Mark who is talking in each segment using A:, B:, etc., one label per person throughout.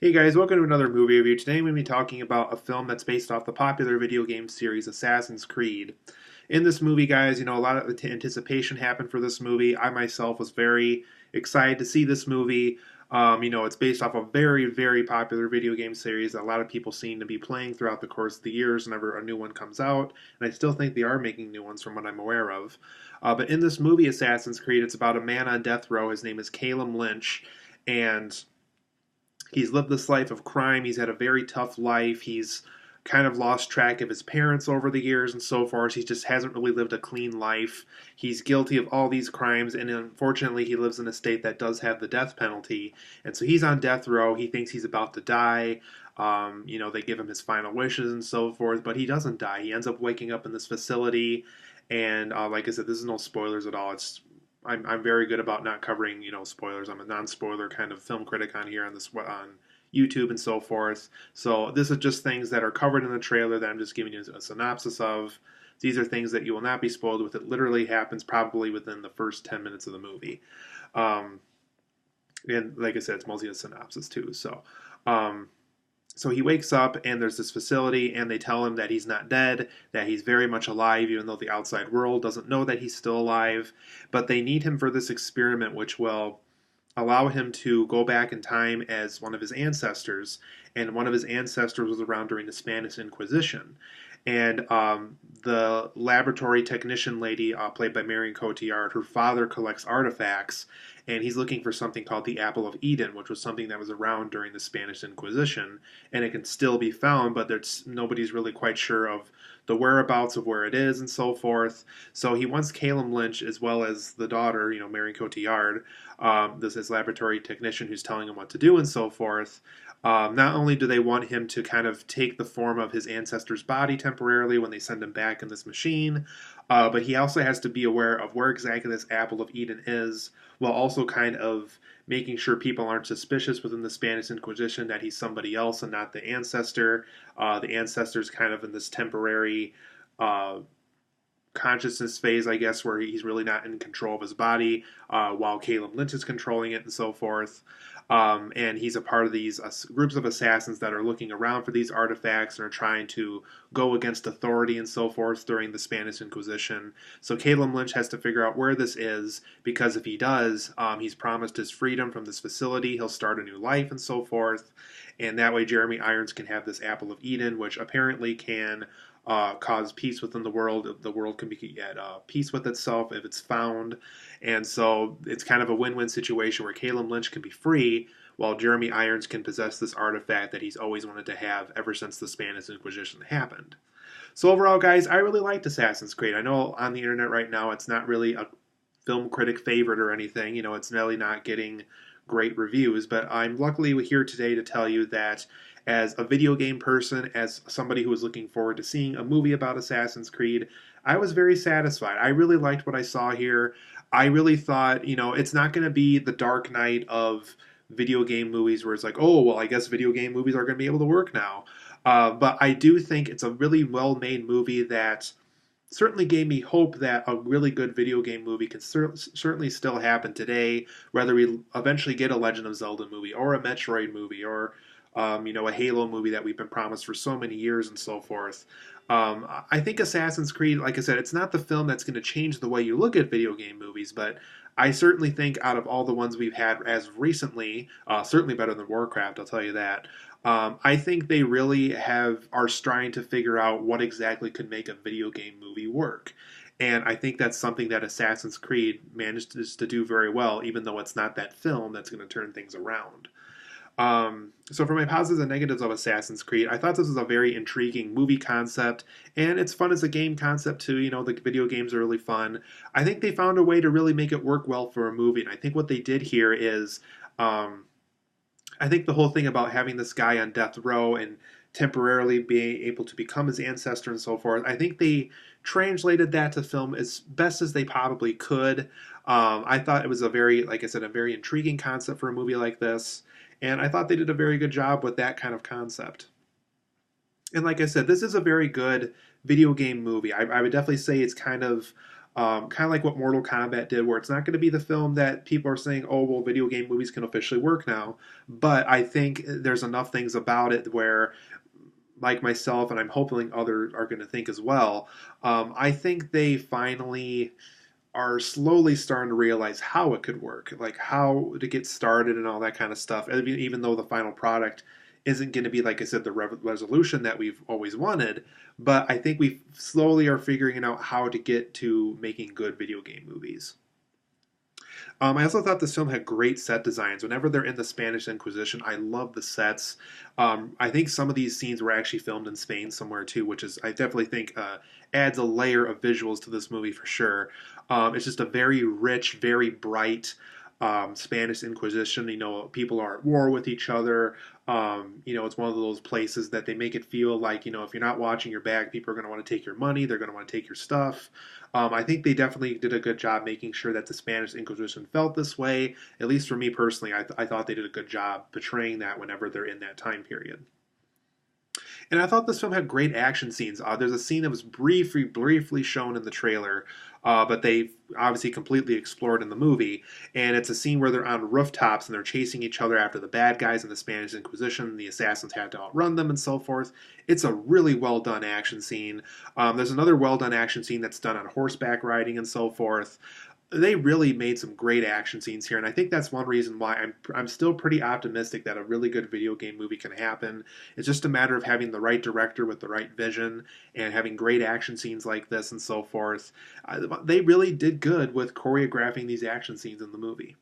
A: Hey guys, welcome to another movie review. Today I'm going to be talking about a film that's based off the popular video game series Assassin's Creed. In this movie, guys, a lot of anticipation happened for this movie. I myself was very excited to see this movie. It's based off a very, very popular video game series that a lot of people seem to be playing throughout the course of the years whenever a new one comes out. And I still think they are making new ones from what I'm aware of. But in this movie, Assassin's Creed, it's about a man on death row. His name is Caleb Lynch. And he's lived this life of crime. He's had a very tough life. He's kind of lost track of his parents over the years and so forth. He just hasn't really lived a clean life. He's guilty of all these crimes, and unfortunately, he lives in a state that does have the death penalty. And so he's on death row. He thinks he's about to die. They give him his final wishes and so forth, but he doesn't die. He ends up waking up in this facility, and like I said, this is no spoilers at all. I'm very good about not covering spoilers. I'm a non-spoiler kind of film critic on here on YouTube and so forth. So this is just things that are covered in the trailer that I'm just giving you a synopsis of. These are things that you will not be spoiled with. It literally happens probably within the first 10 minutes of the movie. And like I said, it's mostly a synopsis too. So he wakes up and there's this facility and they tell him that he's not dead, that he's very much alive, even though the outside world doesn't know that he's still alive. But they need him for this experiment, which will allow him to go back in time as one of his ancestors. And one of his ancestors was around during the Spanish Inquisition. And the laboratory technician lady, played by Marion Cotillard, her father collects artifacts, and he's looking for something called the Apple of Eden, which was something that was around during the Spanish Inquisition, and it can still be found, but nobody's really quite sure of the whereabouts of where it is and so forth. So he wants Caleb Lynch, as well as the daughter, Marion Cotillard, this is laboratory technician who's telling him what to do and so forth. Not only do they want him to kind of take the form of his ancestor's body temporarily when they send him back in this machine, but he also has to be aware of where exactly this Apple of Eden is, while also kind of making sure people aren't suspicious within the Spanish Inquisition that he's somebody else and not the ancestor. The ancestor's kind of in this temporary consciousness phase, I guess, where he's really not in control of his body, while Caleb Lynch is controlling it and so forth. And he's a part of these groups of assassins that are looking around for these artifacts and are trying to go against authority and so forth during the Spanish Inquisition. So Caleb Lynch has to figure out where this is, because if he does, he's promised his freedom from this facility. He'll start a new life and so forth. And that way Jeremy Irons can have this Apple of Eden, which apparently can cause peace within the world. The world can be at peace with itself if it's found. And so it's kind of a win-win situation where Caleb Lynch can be free while Jeremy Irons can possess this artifact that he's always wanted to have ever since the Spanish Inquisition happened. So overall, guys, I really liked Assassin's Creed. I know on the internet right now it's not really a film critic favorite or anything. It's really not getting great reviews, but I'm luckily here today to tell you that as a video game person, as somebody who was looking forward to seeing a movie about Assassin's Creed, I was very satisfied. I really liked what I saw here. I really thought, it's not going to be the Dark Knight of video game movies where it's like, oh, well, I guess video game movies are going to be able to work now. But I do think it's a really well-made movie that certainly gave me hope that a really good video game movie can certainly still happen today, whether we eventually get a Legend of Zelda movie or a Metroid movie or a Halo movie that we've been promised for so many years and so forth. I think Assassin's Creed, like I said, it's not the film that's going to change the way you look at video game movies, but I certainly think out of all the ones we've had as recently, certainly better than Warcraft, I'll tell you that. I think they really are trying to figure out what exactly could make a video game movie work. And I think that's something that Assassin's Creed manages to do very well, even though it's not that film that's going to turn things around. So for my positives and negatives of Assassin's Creed, I thought this was a very intriguing movie concept, and it's fun as a game concept too. The video games are really fun. I think they found a way to really make it work well for a movie, and I think what they did here is, I think the whole thing about having this guy on death row and temporarily being able to become his ancestor and so forth, I think they translated that to film as best as they probably could. I thought it was like I said, a very intriguing concept for a movie like this. And I thought they did a very good job with that kind of concept. And like I said, this is a very good video game movie. I would definitely say it's kind of kind of like what Mortal Kombat did, where it's not going to be the film that people are saying, oh, well, video game movies can officially work now. But I think there's enough things about it where, like myself, and I'm hoping others are going to think as well, I think they finally are slowly starting to realize how it could work, like how to get started and all that kind of stuff. Even though the final product isn't going to be, like I said, the resolution that we've always wanted, but I think we slowly are figuring out how to get to making good video game movies. I also thought this film had great set designs. Whenever they're in the Spanish Inquisition, I love the sets. I think some of these scenes were actually filmed in Spain somewhere too, which is, I definitely think, adds a layer of visuals to this movie for sure. It's just a very rich, very bright Spanish Inquisition. You know, people are at war with each other. You know, it's one of those places that they make it feel like, you know, if you're not watching your back, people are going to want to take your money. They're going to want to take your stuff. I think they definitely did a good job making sure that the Spanish Inquisition felt this way. At least for me personally, I thought they did a good job portraying that whenever they're in that time period. And I thought this film had great action scenes. There's a scene that was briefly shown in the trailer, but they obviously completely explored in the movie. And it's a scene where they're on rooftops and they're chasing each other after the bad guys in the Spanish Inquisition. The assassins had to outrun them and so forth. It's a really well done action scene. There's another well done action scene that's done on horseback riding and so forth. They really made some great action scenes here, and I think that's one reason why I'm still pretty optimistic that a really good video game movie can happen. It's just a matter of having the right director with the right vision and having great action scenes like this and so forth. They really did good with choreographing these action scenes in the movie.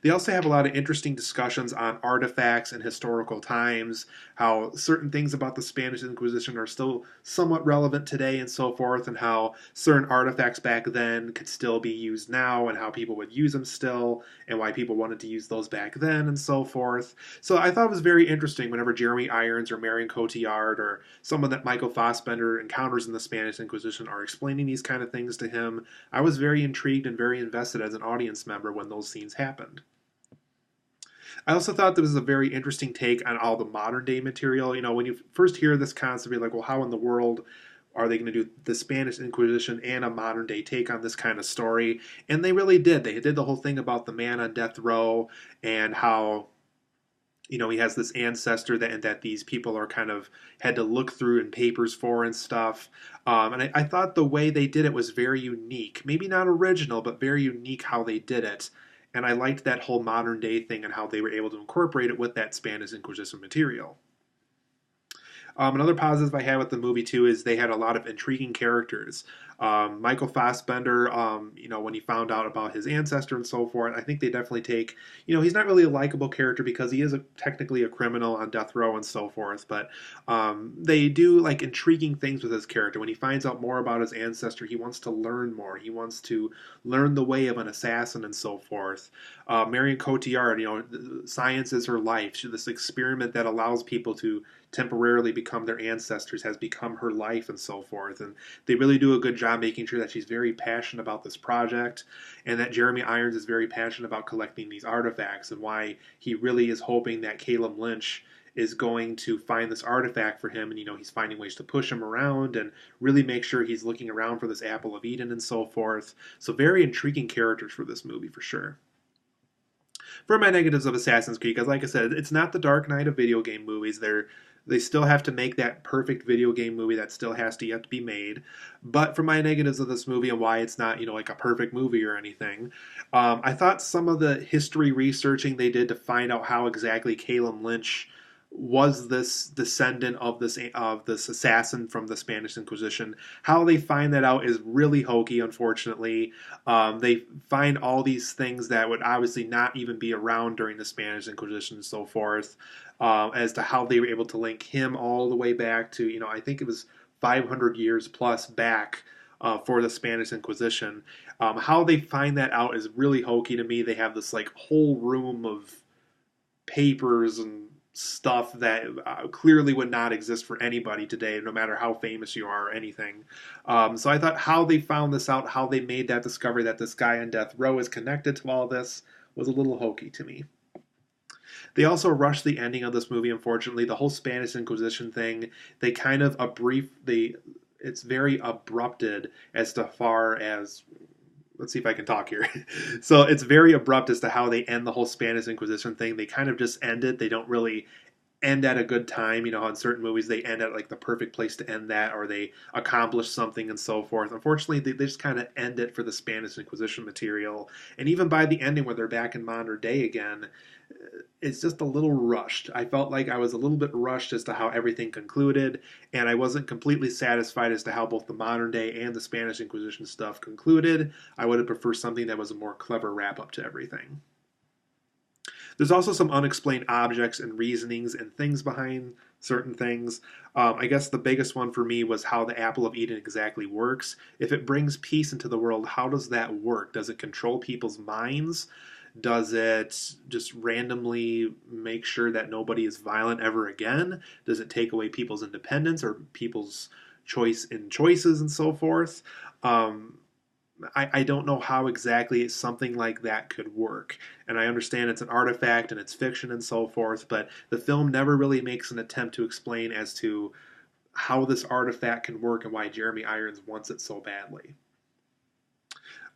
A: They also have a lot of interesting discussions on artifacts and historical times, how certain things about the Spanish Inquisition are still somewhat relevant today and so forth, and how certain artifacts back then could still be used now, and how people would use them still, and why people wanted to use those back then and so forth. So I thought it was very interesting whenever Jeremy Irons or Marion Cotillard or someone that Michael Fassbender encounters in the Spanish Inquisition are explaining these kind of things to him. I was very intrigued and very invested as an audience member when those scenes happened. I also thought this was a very interesting take on all the modern day material. You know, when you first hear this concept, you're like, well, how in the world are they going to do the Spanish Inquisition and a modern day take on this kind of story? And they really did. They did the whole thing about the man on death row and how, you know, he has this ancestor that these people are kind of had to look through in papers for and stuff. And I thought the way they did it was very unique. Maybe not original, but very unique how they did it. And I liked that whole modern day thing and how they were able to incorporate it with that Spanish Inquisition material. Another positive I had with the movie too is they had a lot of intriguing characters. Michael Fassbender, you know, when he found out about his ancestor and so forth, I think they definitely take, you know, he's not really a likable character because he is technically a criminal on death row and so forth, but they do like intriguing things with his character. When he finds out more about his ancestor, he wants to learn more. He wants to learn the way of an assassin and so forth. Marion Cotillard, you know, science is her life. This experiment that allows people to temporarily become their ancestors has become her life and so forth. And they really do a good job making sure that she's very passionate about this project and that Jeremy Irons is very passionate about collecting these artifacts and why he really is hoping that Caleb Lynch is going to find this artifact for him, and you know he's finding ways to push him around and really make sure he's looking around for this apple of Eden and so forth. So very intriguing characters for this movie for sure. For my negatives of Assassin's Creed, because like I said, it's not the Dark Knight of video game movies. They still have to make that perfect video game movie that still has to yet to be made. But for my negatives of this movie and why it's not, you know, like a perfect movie or anything, I thought some of the history researching they did to find out how exactly Caleb Lynch was this descendant of this assassin from the Spanish Inquisition. How they find that out is really hokey, unfortunately. They find all these things that would obviously not even be around during the Spanish Inquisition and so forth, as to how they were able to link him all the way back to, you know, I think it was 500 years plus back for the Spanish Inquisition. How they find that out is really hokey to me. They have this like whole room of papers and stuff that clearly would not exist for anybody today, no matter how famous you are or anything. So I thought how they found this out, how they made that discovery that this guy on death row is connected to all this was a little hokey to me. They also rushed the ending of this movie, unfortunately. The whole Spanish Inquisition thing, they kind of it's very abrupted as to far as, let's see if I can talk here. So it's very abrupt as to how they end the whole Spanish Inquisition thing. They kind of just end it. They don't really end at a good time. You know how in certain movies they end at like the perfect place to end that, or they accomplish something and so forth. Unfortunately, they just kind of end it for the Spanish Inquisition material. And even by the ending where they're back in modern day again, it's just a little rushed. I felt like I was a little bit rushed as to how everything concluded, and I wasn't completely satisfied as to how both the modern day and the Spanish Inquisition stuff concluded. I would have preferred something that was a more clever wrap up to everything. There's also some unexplained objects and reasonings and things behind certain things. I guess the biggest one for me was how the Apple of Eden exactly works. If it brings peace into the world, how does that work? Does it control people's minds? Does it just randomly make sure that nobody is violent ever again? Does it take away people's independence or people's choice in choices and so forth? I don't know how exactly something like that could work. And I understand it's an artifact and it's fiction and so forth, but the film never really makes an attempt to explain as to how this artifact can work and why Jeremy Irons wants it so badly.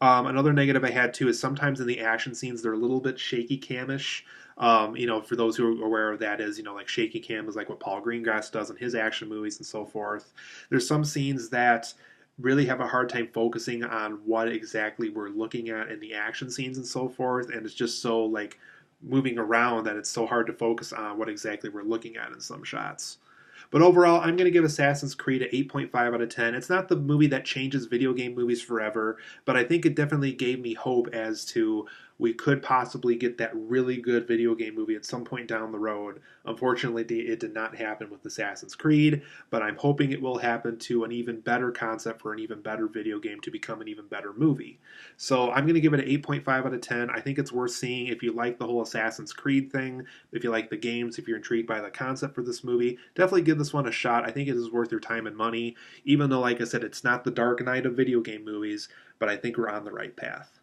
A: Another negative I had too is sometimes in the action scenes they're a little bit shaky camish. For those who are aware of that, is like shaky cam is like what Paul Greengrass does in his action movies and so forth. There's some scenes that really have a hard time focusing on what exactly we're looking at in the action scenes and so forth, and it's just so like moving around that it's so hard to focus on what exactly we're looking at in some shots. But overall, I'm going to give Assassin's Creed an 8.5 out of 10. It's not the movie that changes video game movies forever, but I think it definitely gave me hope as to we could possibly get that really good video game movie at some point down the road. Unfortunately, it did not happen with Assassin's Creed, but I'm hoping it will happen to an even better concept for an even better video game to become an even better movie. So I'm going to give it an 8.5 out of 10. I think it's worth seeing if you like the whole Assassin's Creed thing, if you like the games, if you're intrigued by the concept for this movie. Definitely give this one a shot. I think it is worth your time and money, even though, like I said, it's not the Dark Knight of video game movies, but I think we're on the right path.